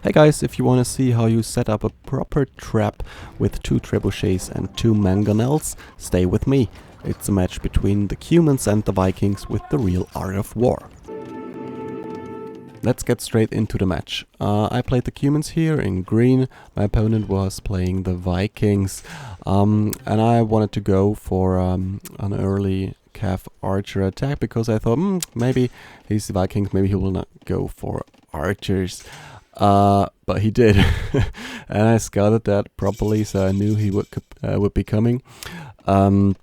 Hey guys, if you want to see how you set up a proper trap with 2 trebuchets and 2 mangonels, stay with me. It's a match between the Cumans and the Vikings with the real art of war. Let's get straight into the match. I played the Cumans here in green, my opponent was playing the Vikings, and I wanted to go for an early Cav archer attack because I thought maybe he's the Vikings, maybe he will not go for archers. But he did, and I scouted that properly, so I knew he would be coming, so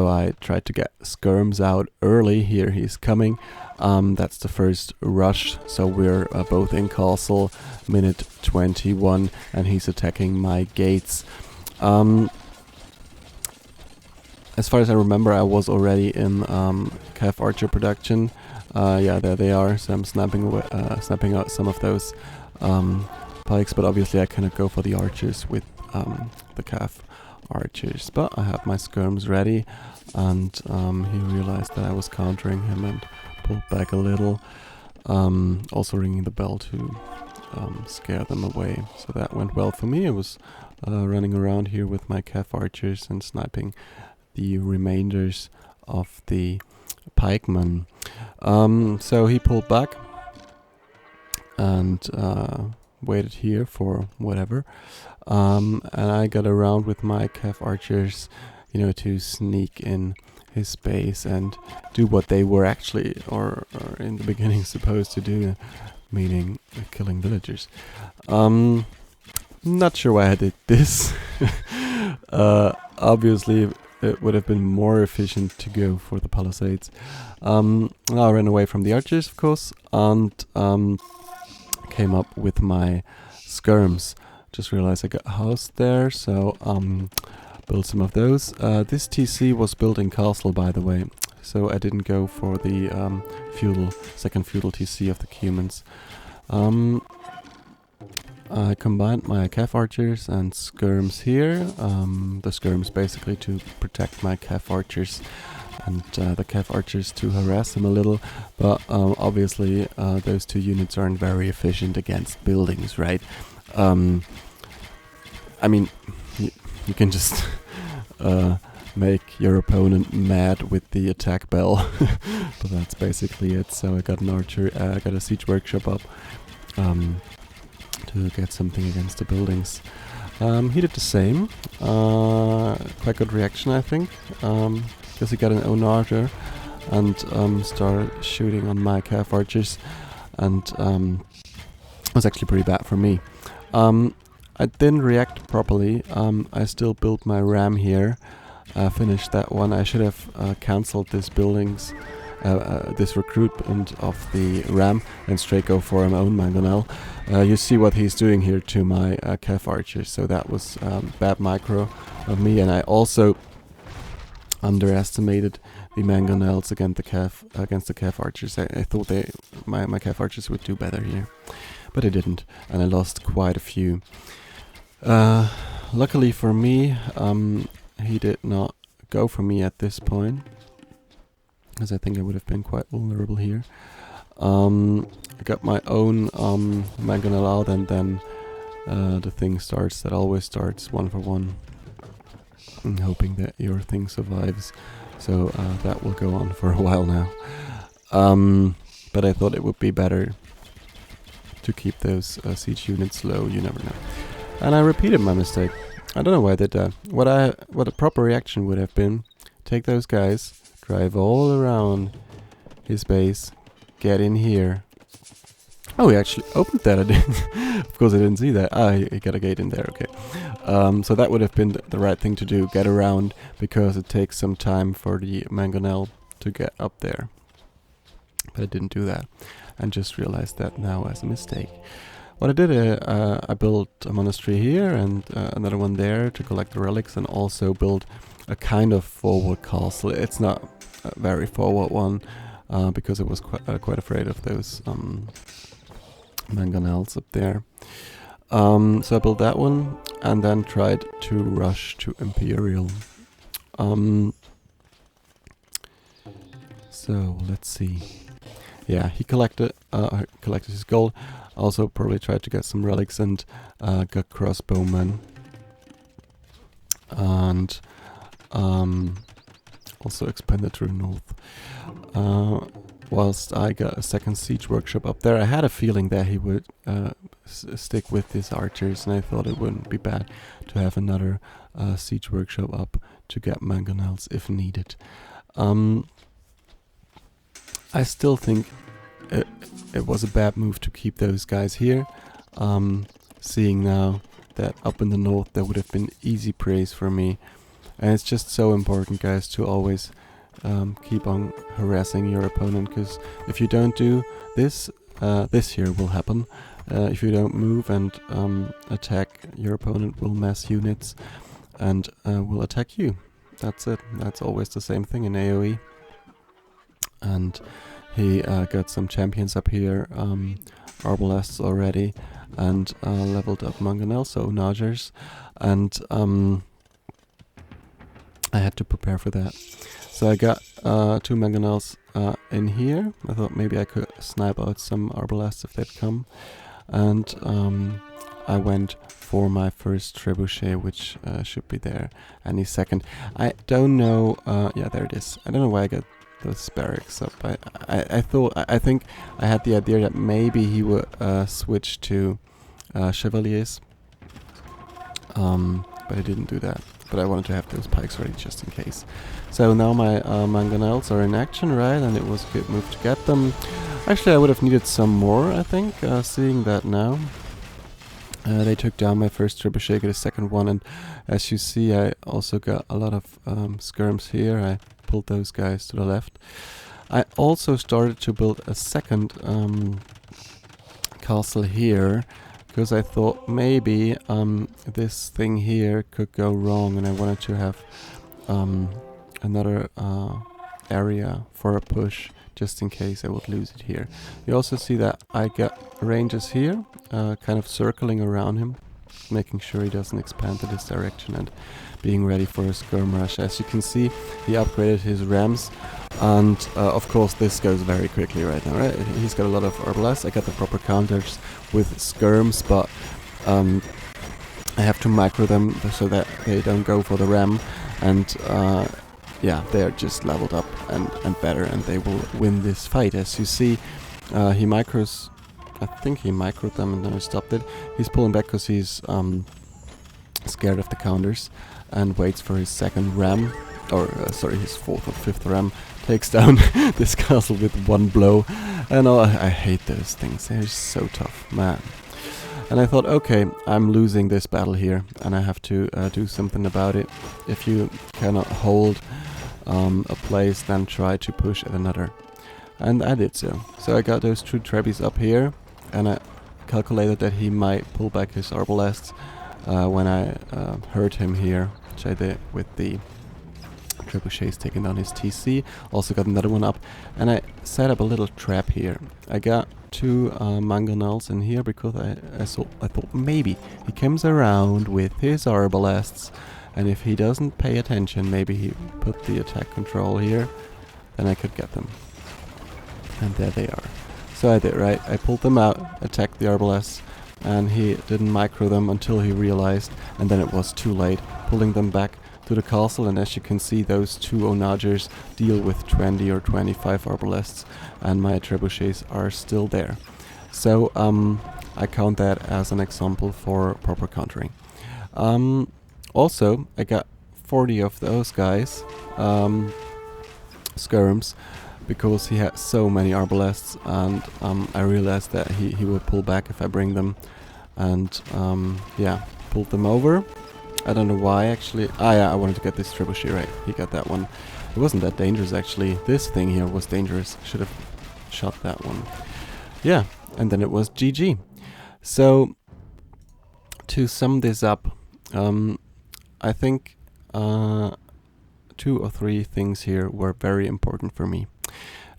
I tried to get skirms out early. Here he's coming. That's the first rush, so we're both in castle, minute 21, and he's attacking my gates. As far as I remember, I was already in Cav archer production. Yeah, there they are. So I'm snapping out some of those pikes, but obviously I cannot go for the archers with the Cav archers. But I have my skirms ready, and he realized that I was countering him and pulled back a little. Also ringing the bell to scare them away. So that went well for me. I was running around here with my Cav archers and sniping the remainders of the pikemen. So he pulled back and waited here for whatever, and I got around with my Cav archers, you know, to sneak in his base and do what they were actually, or in the beginning, supposed to do, meaning killing villagers. Not sure why I did this. Obviously it would have been more efficient to go for the palisades. I ran away from the archers, of course, and came up with my skirms. Just realized I got a house there, so built some of those. This TC was built in castle, by the way, so I didn't go for the second feudal TC of the Cumans. I combined my Cav archers and skirms here. The skirms basically to protect my Cav archers, and the Cav archers to harass them a little. But obviously those two units aren't very efficient against buildings, right? I mean, you can just make your opponent mad with the attack bell, but that's basically it. So I got an archer, I got a siege workshop up. To get something against the buildings. He did the same. Quite good reaction, I think, because he got an own archer and started shooting on my Cav archers, and it was actually pretty bad for me. I didn't react properly. I still built my ram here. Finished that one. I should have cancelled this buildings. This recruitment of the ram and straight go for my own mangonel. You see what he's doing here to my Cav archers, so that was bad micro of me, and I also underestimated the mangonels against the Cav archers. I thought my Cav archers would do better here, but they didn't, and I lost quite a few. Luckily for me, he did not go for me at this point, because I think I would have been quite vulnerable here. I got my own mangonel out, and then the thing starts that always starts 1 for 1, and hoping that your thing survives. So that will go on for a while now. But I thought it would be better to keep those siege units low. You never know. And I repeated my mistake. I don't know why I did that. What a proper reaction would have been: take those guys, drive all around his base, get in here. Oh, he actually opened that. I didn't. Of course, I didn't see that. He got a gate in there. Okay. So that would have been the right thing to do. Get around, because it takes some time for the mangonel to get up there. But I didn't do that, and just realized that now as a mistake. What I did, I built a monastery here and another one there to collect the relics, and also build a kind of forward castle. It's not a very forward one, because I was quite afraid of those mangonels up there. So I built that one, and then tried to rush to Imperial. So let's see. yeah, he collected his gold. Also probably tried to get some relics and got crossbowmen. And also expanded to the north. Whilst I got a second siege workshop up there, I had a feeling that he would stick with his archers, and I thought it wouldn't be bad to have another siege workshop up to get mangonels if needed. I still think it was a bad move to keep those guys here, seeing now that up in the north there would have been easy praise for me. And it's just so important, guys, to always keep on harassing your opponent, because if you don't do this, this here will happen. If you don't move and attack, your opponent will mass units and will attack you. That's it. That's always the same thing in AoE. And he got some champions up here, arbalests already, and leveled up mangonels, so nagers, and I had to prepare for that. So I got 2 mangonels in here. I thought maybe I could snipe out some arbalests if they'd come. And I went for my first trebuchet, which should be there any second. I don't know, yeah, there it is. I don't know why I got those barracks up. I think I had the idea that maybe he would switch to chevaliers. But I didn't do that. But I wanted to have those pikes ready just in case. So now my mangonels are in action, right? And it was a good move to get them. Actually, I would have needed some more, I think, seeing that now. They took down my first trebuchet, got a second one, and as you see, I also got a lot of skirms here. I pulled those guys to the left. I also started to build a second castle here, because I thought maybe this thing here could go wrong, and I wanted to have another area for a push, just in case I would lose it here. You also see that I got ranges here, kind of circling around him, making sure he doesn't expand to this direction, and being ready for a skirm rush. As you can see, he upgraded his rams, and of course this goes very quickly right now, right? He's got a lot of arbalests. I got the proper counters with skirms, but I have to micro them so that they don't go for the ram, and yeah, they're just leveled up and better, and they will win this fight. As you see, he micros, I think he microed them and then I stopped it. He's pulling back because he's scared of the counters, and waits for his second ram, or sorry, his fourth or fifth ram. Takes down this castle with one blow, and I hate those things. They're just so tough, man. And I thought, okay, I'm losing this battle here, and I have to do something about it. If you cannot hold a place, then try to push at another. And I did so. So I got those 2 trebbies up here, and I calculated that he might pull back his arbalests when I hurt him here, which I did with the trebuchets taking down his TC. Also got another one up, and I set up a little trap here. I got 2 mangonels in here because I thought maybe he comes around with his arbalests, and if he doesn't pay attention, maybe he put the attack control here, then I could get them. And there they are. So I did, right? I pulled them out, attacked the arbalests, and he didn't micro them until he realized, and then it was too late, pulling them back to the castle. And as you can see, those 2 onagers deal with 20 or 25 arbalests, and my trebuchets are still there. So I count that as an example for proper countering. Also, I got 40 of those guys, skirms, because he had so many arbalests, and I realized that he would pull back if I bring them, and yeah, pulled them over. I don't know why, actually. Ah yeah, I wanted to get this trebuchet, right? He got that one. It wasn't that dangerous, actually. This thing here was dangerous. Should have shot that one. Yeah, and then it was GG. So, to sum this up, I think 2 or 3 things here were very important for me.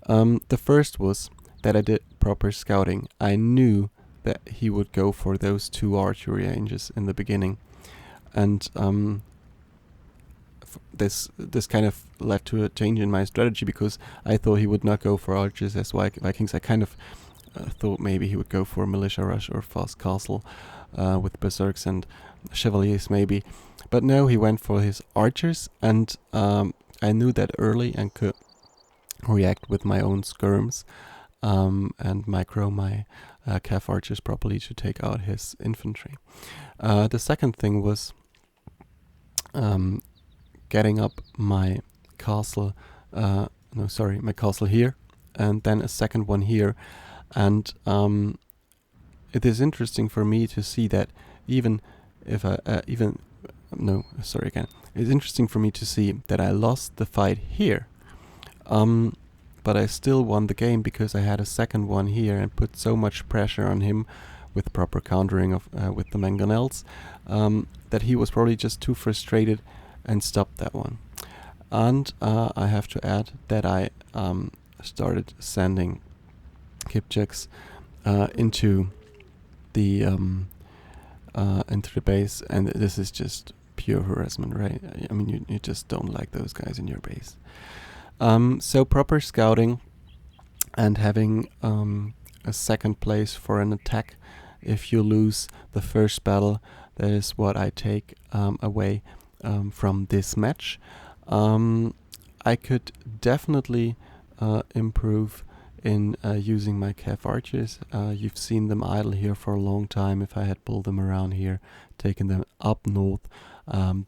The first was that I did proper scouting. I knew that he would go for those 2 archery ranges in the beginning. And this kind of led to a change in my strategy, because I thought he would not go for archers as Vikings. I kind of thought maybe he would go for militia rush or fast castle with berserks and chevaliers maybe, but no, he went for his archers, and I knew that early and could react with my own skirms and micro my cav archers properly to take out his infantry. The second thing was getting up my castle, my castle here, and then a second one here, and it is interesting for me to see that even if it's interesting for me to see that I lost the fight here, but I still won the game because I had a second one here and put so much pressure on him with proper countering of with the mangonels, that he was probably just too frustrated and stopped that one. And I have to add that I started sending Kipchaks into the base, and this is just pure harassment, right? I mean, you just don't like those guys in your base. So proper scouting and having a second place for an attack if you lose the first battle, that is what I take away from this match. I could definitely improve in using my cav archers. You've seen them idle here for a long time. If I had pulled them around here, taken them up north,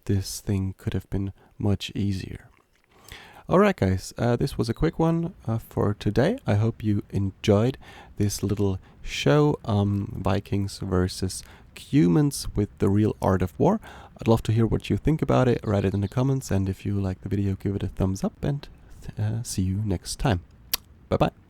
this thing could have been much easier. Alright guys, this was a quick one for today. I hope you enjoyed this little show, Vikings versus Cumans with the real art of war. I'd love to hear what you think about it. Write it in the comments, and if you like the video, give it a thumbs up, and see you next time. Bye bye.